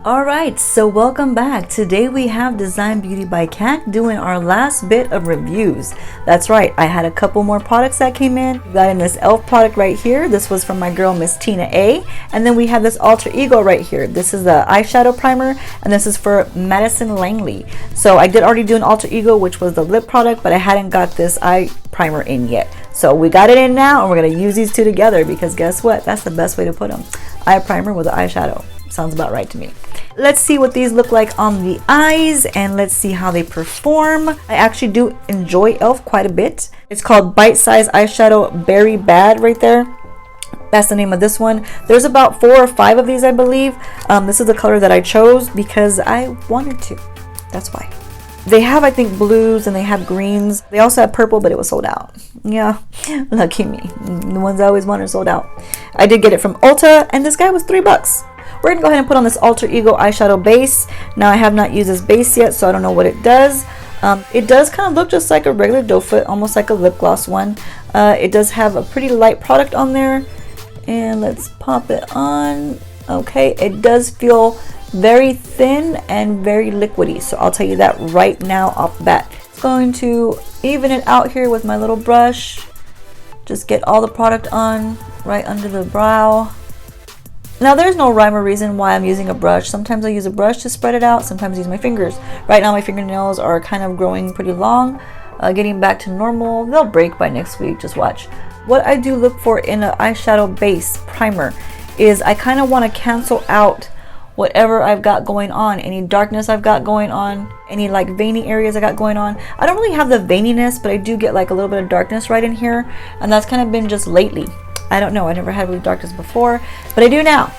Alright, so welcome back. Today we have Design Beauty by Kat doing our last bit of reviews. That's right, I had a couple more products that came in. We got in this e.l.f. product right here. This was from my girl Miss Tina A. And then we have this Alter Ego right here. This is the eyeshadow primer, and this is for Madison Langley. So I did already do an Alter Ego, which was the lip product, but I hadn't got this eye primer in yet. So we got it in now, and we're going to use these two together because guess what? That's the best way to put them. Eye primer with the eyeshadow. Sounds about right to me. Let's see what these look like on the eyes and let's see how they perform. I actually do enjoy e.l.f. quite a bit. It's called Bite Size Eyeshadow Berry Bad right there. That's the name of this one. There's about 4 or 5 of these, I believe. This is the color that I chose because I wanted to. That's why. They have, I think, blues and they have greens. They also have purple, but it was sold out. Yeah, lucky me. The ones I always wanted sold out. I did get it from Ulta and this guy was $3. We're gonna go ahead and put on this Alter Ego eyeshadow base. Now I have not used this base yet, so I don't know what it does. It does kind of look just like a regular doe foot, almost like a lip gloss one. It does have a pretty light product on there. And let's pop it on. Okay, it does feel very thin and very liquidy. So I'll tell you that right now off the bat. It's going to even it out here with my little brush. Just get all the product on right under the brow. Now there's no rhyme or reason why I'm using a brush. Sometimes I use a brush to spread it out. Sometimes I use my fingers. Right now my fingernails are kind of growing pretty long. Getting back to normal. They'll break by next week. Just watch. What I do look for in an eyeshadow base primer is I kind of want to cancel out whatever I've got going on. Any darkness I've got going on. Any like veiny areas I got going on. I don't really have the veininess, but I do get like a little bit of darkness right in here. And that's kind of been just lately. I don't know, I never had really darkness before, but I do now.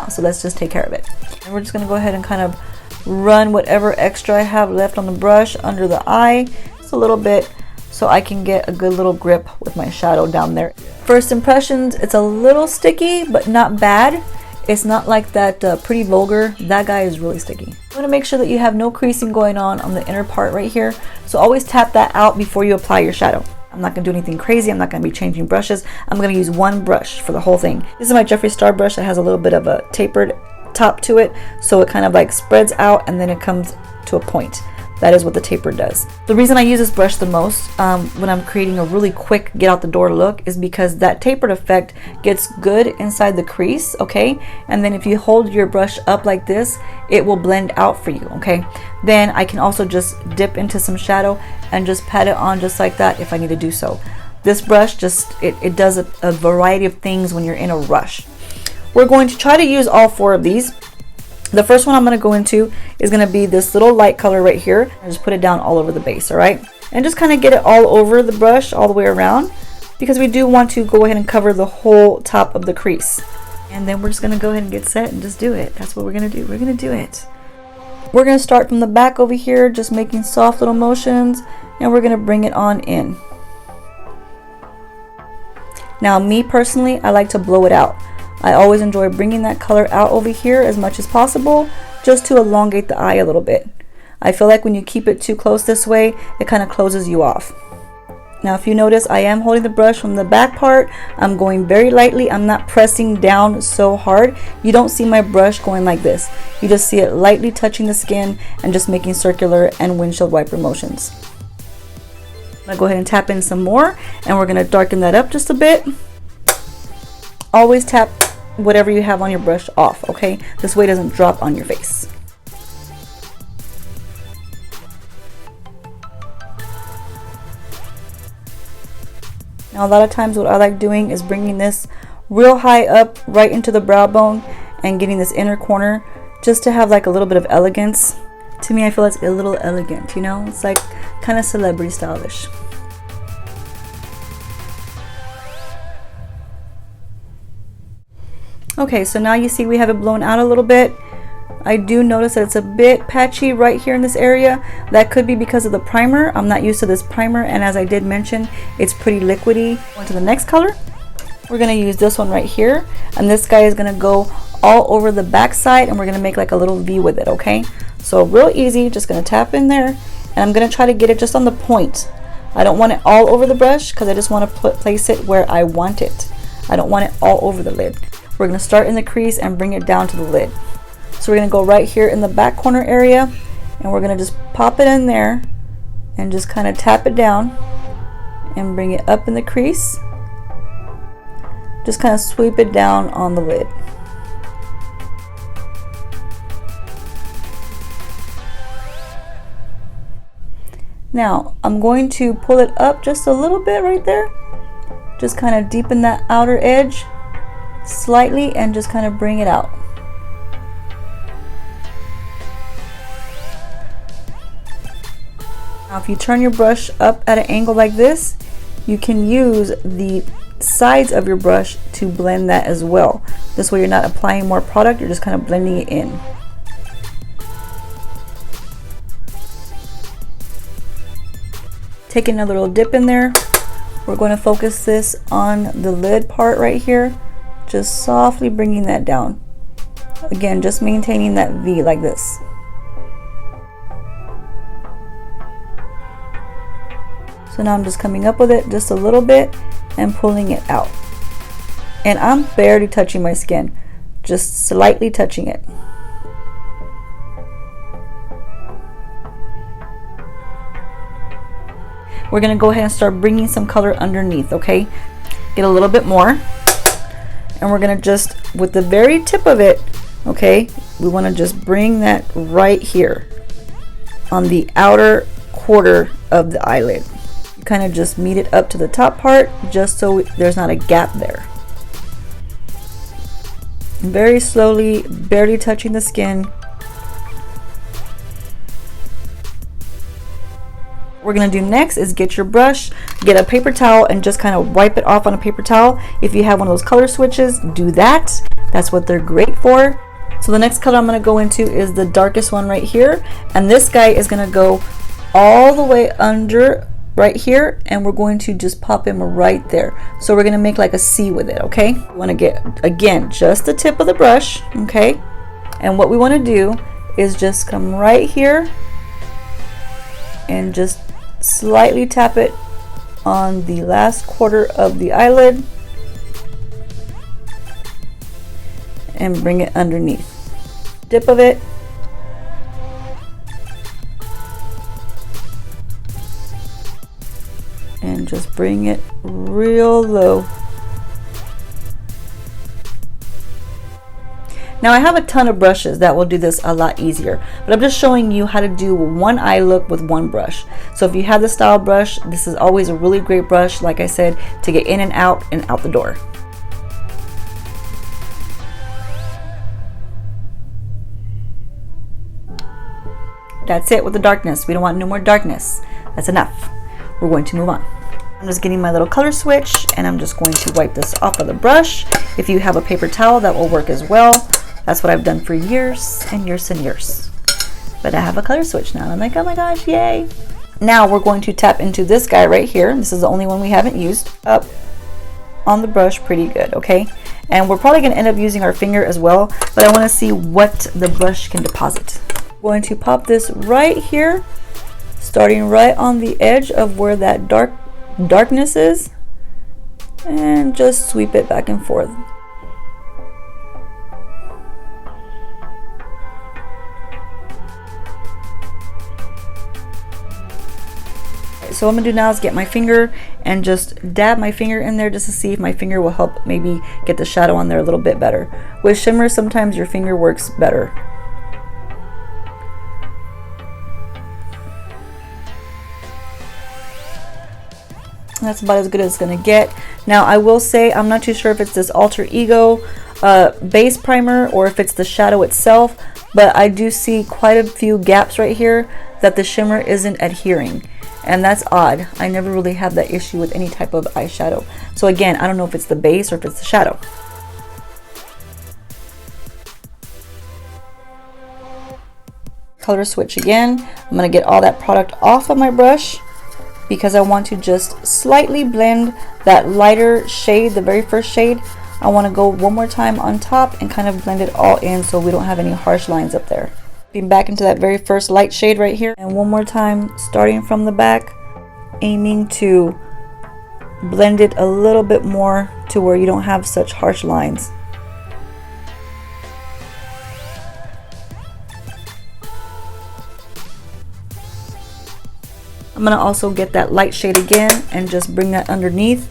So let's just take care of it. And we're just gonna go ahead and kind of run whatever extra I have left on the brush under the eye, just a little bit, so I can get a good little grip with my shadow down there. First impressions, it's a little sticky, but not bad. It's not like that Pretty Vulgar. That guy is really sticky. You wanna make sure that you have no creasing going on the inner part right here. So always tap that out before you apply your shadow. I'm not going to do anything crazy. I'm not going to be changing brushes. I'm going to use one brush for the whole thing. This is my Jeffree Star brush that has a little bit of a tapered top to it. So it kind of like spreads out and then it comes to a point. That is what the taper does. The reason I use this brush the most when I'm creating a really quick get out the door look is because that tapered effect gets good inside the crease, okay? And then if you hold your brush up like this, it will blend out for you, okay? Then I can also just dip into some shadow and just pat it on just like that if I need to do so. This brush just, it does a variety of things when you're in a rush. We're going to try to use all 4 of these. The first one I'm going to go into is going to be this little light color right here. I just put it down all over the base, all right? And just kind of get it all over the brush all the way around because we do want to go ahead and cover the whole top of the crease. And then we're just going to go ahead and get set and just do it. That's what we're going to do. We're going to do it. We're going to start from the back over here, just making soft little motions, and we're going to bring it on in. Now, me personally, I like to blow it out. I always enjoy bringing that color out over here as much as possible just to elongate the eye a little bit. I feel like when you keep it too close this way, it kind of closes you off. Now if you notice, I am holding the brush from the back part. I'm going very lightly. I'm not pressing down so hard. You don't see my brush going like this. You just see it lightly touching the skin and just making circular and windshield wiper motions. I'm going to go ahead and tap in some more and we're going to darken that up just a bit. Always tap whatever you have on your brush off, okay? This way it doesn't drop on your face. Now a lot of times what I like doing is bringing this real high up right into the brow bone and getting this inner corner just to have like a little bit of elegance. To me, I feel it's a little elegant, you know? It's like kind of celebrity stylish. Okay, so now you see we have it blown out a little bit. I do notice that it's a bit patchy right here in this area. That could be because of the primer. I'm not used to this primer, and as I did mention, it's pretty liquidy. On to the next color. We're gonna use this one right here, and this guy is gonna go all over the back side, and we're gonna make like a little V with it, okay? So real easy, just gonna tap in there, and I'm gonna try to get it just on the point. I don't want it all over the brush because I just want to place it where I want it. I don't want it all over the lid. We're going to start in the crease and bring it down to the lid. So we're going to go right here in the back corner area, and we're going to just pop it in there and just kind of tap it down and bring it up in the crease. Just kind of sweep it down on the lid. Now I'm going to pull it up just a little bit right there. Just kind of deepen that outer edge slightly and just kind of bring it out. Now if you turn your brush up at an angle like this, you can use the sides of your brush to blend that as well. This way you're not applying more product, you're just kind of blending it in. Taking a little dip in there, we're going to focus this on the lid part right here, just softly bringing that down. Again, just maintaining that V like this. So now I'm just coming up with it just a little bit and pulling it out. And I'm barely touching my skin, just slightly touching it. We're going to go ahead and start bringing some color underneath, okay? Get a little bit more. And we're going to just, with the very tip of it, okay, we want to just bring that right here on the outer quarter of the eyelid. You kind of just meet it up to the top part just so there's not a gap there. And very slowly, barely touching the skin. What we're going to do next is get your brush, get a paper towel, and just kind of wipe it off on a paper towel. If you have one of those color switches, do that. That's what they're great for. So the next color I'm going to go into is the darkest one right here, and this guy is going to go all the way under right here, and we're going to just pop him right there. So we're going to make like a C with it, okay? We want to get, again, just the tip of the brush, okay? And what we want to do is just come right here and just slightly tap it on the last quarter of the eyelid and bring it underneath. Dip of it. And just bring it real low. Now I have a ton of brushes that will do this a lot easier, but I'm just showing you how to do one eye look with one brush. So if you have the style brush, this is always a really great brush, like I said, to get in and out the door. That's it with the darkness. We don't want no more darkness. That's enough. We're going to move on. I'm just getting my little color switch and I'm just going to wipe this off of the brush. If you have a paper towel, that will work as well. That's what I've done for years and years and years. But I have a color switch now and I'm like, oh my gosh, yay. Now we're going to tap into this guy right here. This is the only one we haven't used. Up on the brush pretty good, okay? And we're probably gonna end up using our finger as well, but I wanna see what the brush can deposit. I'm going to pop this right here, starting right on the edge of where that darkness is, and just sweep it back and forth. So what I'm gonna do now is get my finger and just dab my finger in there just to see if my finger will help maybe get the shadow on there a little bit better. With shimmer, sometimes your finger works better. That's about as good as it's gonna get. Now I will say I'm not too sure if it's this Alter Ego base primer or if it's the shadow itself, but I do see quite a few gaps right here that the shimmer isn't adhering, and that's odd. I never really had that issue with any type of eyeshadow. So again, I don't know if it's the base or if it's the shadow. Color switch again. I'm gonna get all that product off of my brush because I want to just slightly blend that lighter shade, the very first shade. I want to go one more time on top and kind of blend it all in so we don't have any harsh lines up there. Being back into that very first light shade right here, and one more time starting from the back, aiming to blend it a little bit more to where you don't have such harsh lines. I'm gonna also get that light shade again and just bring that underneath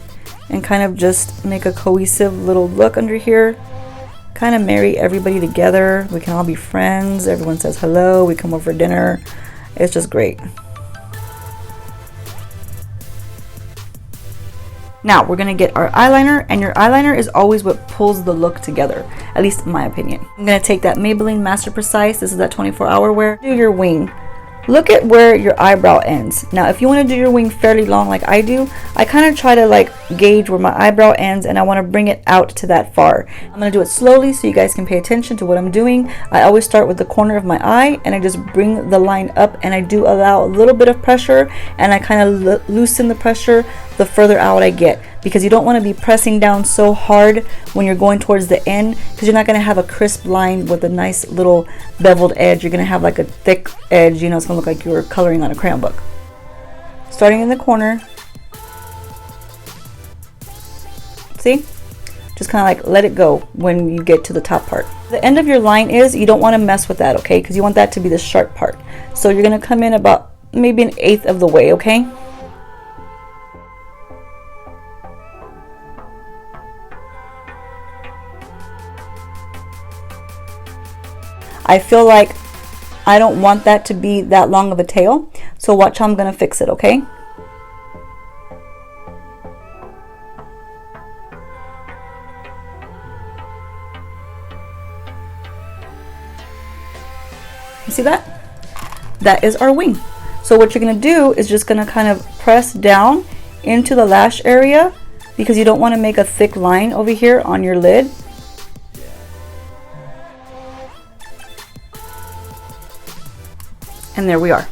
and kind of just make a cohesive little look under here. Kind of marry everybody together. We can all be friends. Everyone says hello. We come over for dinner. It's just great. Now we're gonna get our eyeliner, and your eyeliner is always what pulls the look together, at least in my opinion. I'm gonna take that Maybelline Master Precise. This is that 24-hour wear. Do your wing. Look at where your eyebrow ends. Now, if you want to do your wing fairly long like I do, I kind of try to like gauge where my eyebrow ends, and I want to bring it out to that far. I'm going to do it slowly so you guys can pay attention to what I'm doing. I always start with the corner of my eye, and I just bring the line up, and I do allow a little bit of pressure, and I kind of loosen the pressure the further out I get, because you don't want to be pressing down so hard when you're going towards the end, because you're not going to have a crisp line with a nice little beveled edge. You're going to have like a thick edge, you know, it's going to look like you're coloring on a crayon book. Starting in the corner, see, just kind of like let it go when you get to the top part. The end of your line is, you don't want to mess with that, okay, because you want that to be the sharp part. So you're going to come in about maybe 1/8 of the way, okay. I feel like I don't want that to be that long of a tail, so watch how I'm gonna fix it, okay? You see that? That is our wing. So what you're gonna do is just gonna kind of press down into the lash area, because you don't want to make a thick line over here on your lid. And there we are.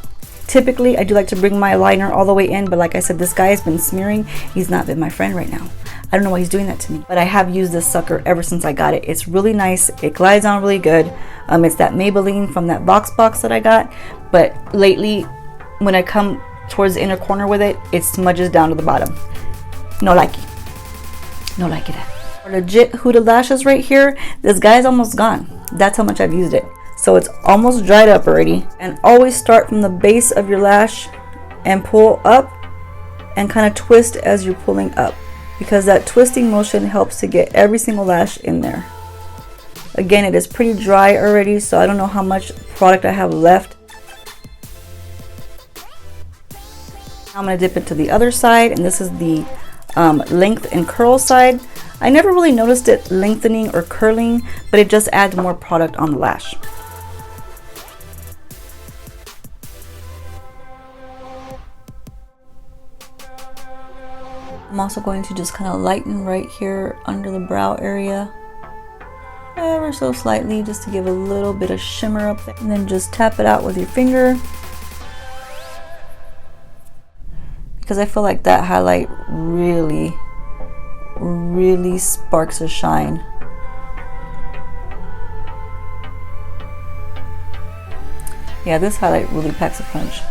Typically, I do like to bring my liner all the way in, but like I said, this guy has been smearing. He's not been my friend right now. I don't know why he's doing that to me, but I have used this sucker ever since I got it. It's really nice. It glides on really good. It's that Maybelline from that box that I got, but lately, when I come towards the inner corner with it, it smudges down to the bottom. No likey. No likey that. For legit Huda lashes right here, this guy's almost gone. That's how much I've used it. So it's almost dried up already. And always start from the base of your lash and pull up and kind of twist as you're pulling up, because that twisting motion helps to get every single lash in there. Again, it is pretty dry already, so I don't know how much product I have left. I'm going to dip it to the other side, and this is the length and curl side. I never really noticed it lengthening or curling, but it just adds more product on the lash. I'm also going to just kind of lighten right here under the brow area, ever so slightly, just to give a little bit of shimmer up there. And then just tap it out with your finger, because I feel like that highlight really sparks a shine. Yeah, this highlight really packs a punch.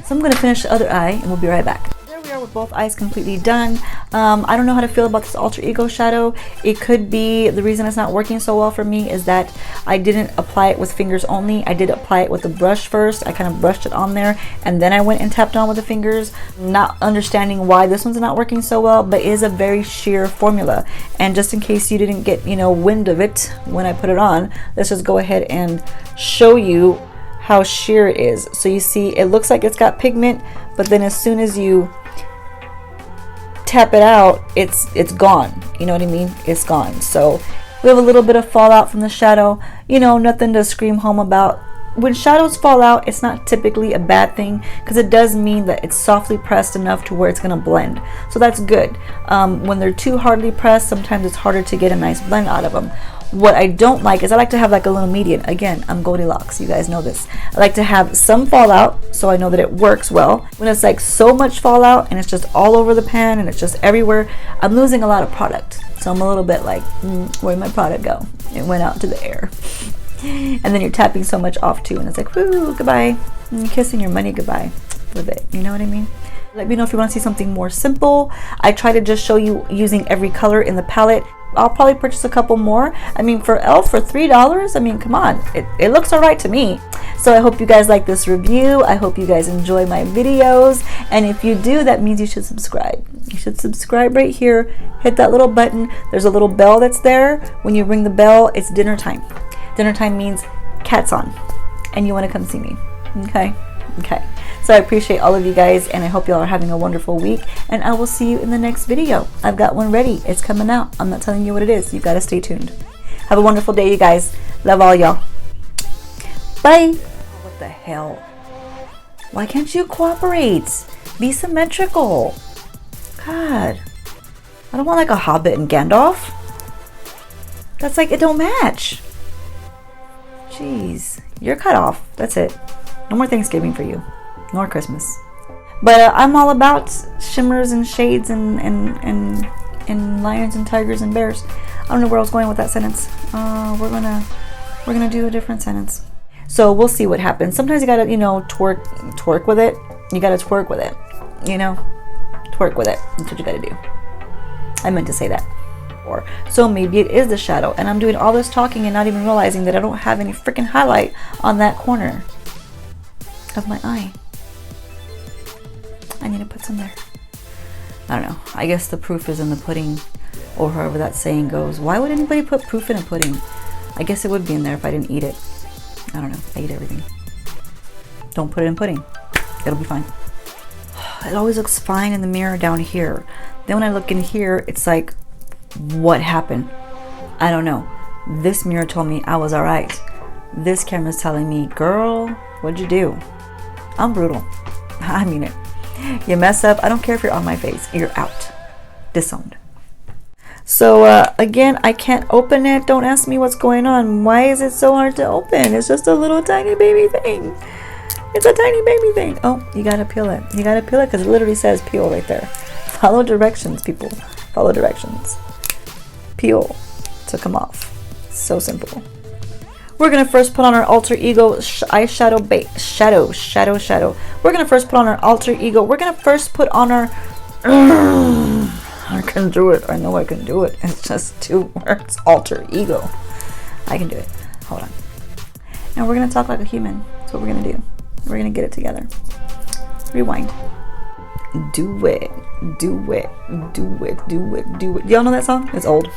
So I'm going to finish the other eye, and we'll be right back. With both eyes completely done. I don't know how to feel about this alter ego shadow. It could be the reason it's not working so well for me is that I didn't apply it with fingers only. I did apply it with the brush first. I kind of brushed it on there, and then I went and tapped on with the fingers, not understanding why this one's not working so well, but it is a very sheer formula. And just in case you didn't get, you know, wind of it when I put it on, let's just go ahead and show you how sheer it is. So you see, it looks like it's got pigment, but then as soon as you tap it out, it's gone. You know what I mean? It's gone. So we have a little bit of fallout from the shadow. You know, nothing to scream home about. When shadows fall out, it's not typically a bad thing, because it does mean that it's softly pressed enough to where it's going to blend. So that's good. When they're too hardly pressed, sometimes it's harder to get a nice blend out of them. What I don't like is I like to have like a little median. Again, I'm Goldilocks, you guys know this. I like to have some fallout so I know that it works well. When it's like so much fallout and it's just all over the pan and it's just everywhere, I'm losing a lot of product. So I'm a little bit like, where'd my product go? It went out to the air. And then you're tapping so much off too, and it's like, whoo, goodbye. And you're kissing your money goodbye with it. You know what I mean? Let me know if you want to see something more simple. I try to just show you using every color in the palette. I'll probably purchase a couple more. I mean, for e.l.f. for $3, I mean, come on, it looks all right to me. So I hope you guys like this review. I hope you guys enjoy my videos, and if you do, that means you should subscribe. You should subscribe right here. Hit that little button. There's a little bell that's there. When you ring the bell, it's dinner time. Dinner time means cat's on, and you want to come see me. Okay. So I appreciate all of you guys, and I hope y'all are having a wonderful week, and I will see you in the next video. I've got one ready. It's coming out. I'm not telling you what it is. You've got to stay tuned. Have a wonderful day, you guys. Love all y'all. Bye. What the hell? Why can't you cooperate? Be symmetrical. God. I don't want like a Hobbit and Gandalf. That's like, it don't match. Jeez. You're cut off. That's it. No more Thanksgiving for you, nor Christmas. But I'm all about shimmers and shades and lions and tigers and bears. I don't know where I was going with that sentence. We're gonna do a different sentence. So we'll see what happens. Sometimes you gotta, you know, twerk with it. You gotta twerk with it. You know, twerk with it. That's what you gotta do. I meant to say that. So maybe it is the shadow, and I'm doing all this talking and not even realizing that I don't have any freaking highlight on that corner of my eye. I need to put some there. I don't know. I guess the proof is in the pudding, or however that saying goes. Why would anybody put proof in a pudding? I guess it would be in there if I didn't eat it. I don't know. I eat everything. Don't put it in pudding. It'll be fine. It always looks fine in the mirror down here. Then when I look in here, it's like, what happened? I don't know. This mirror told me I was alright. This camera's telling me, girl, what'd you do? I'm brutal. I mean it. You mess up, I don't care if you're on my face. You're out. Disowned. So again, I can't open it. Don't ask me what's going on. Why is it so hard to open? It's just a little tiny baby thing. It's a tiny baby thing. Oh, you gotta peel it. You gotta peel it because it literally says peel right there. Follow directions, people. Follow directions. Peel to come off. So simple. We're gonna first put on our alter ego eyeshadow base. Shadow. We're gonna first put on our alter ego. We're gonna first put on our. I can do it. I know I can do it. It's just 2 words. Alter ego. I can do it. Hold on. And we're gonna talk like a human. That's what we're gonna do. We're gonna get it together. Rewind. Do it. Y'all know that song? It's old.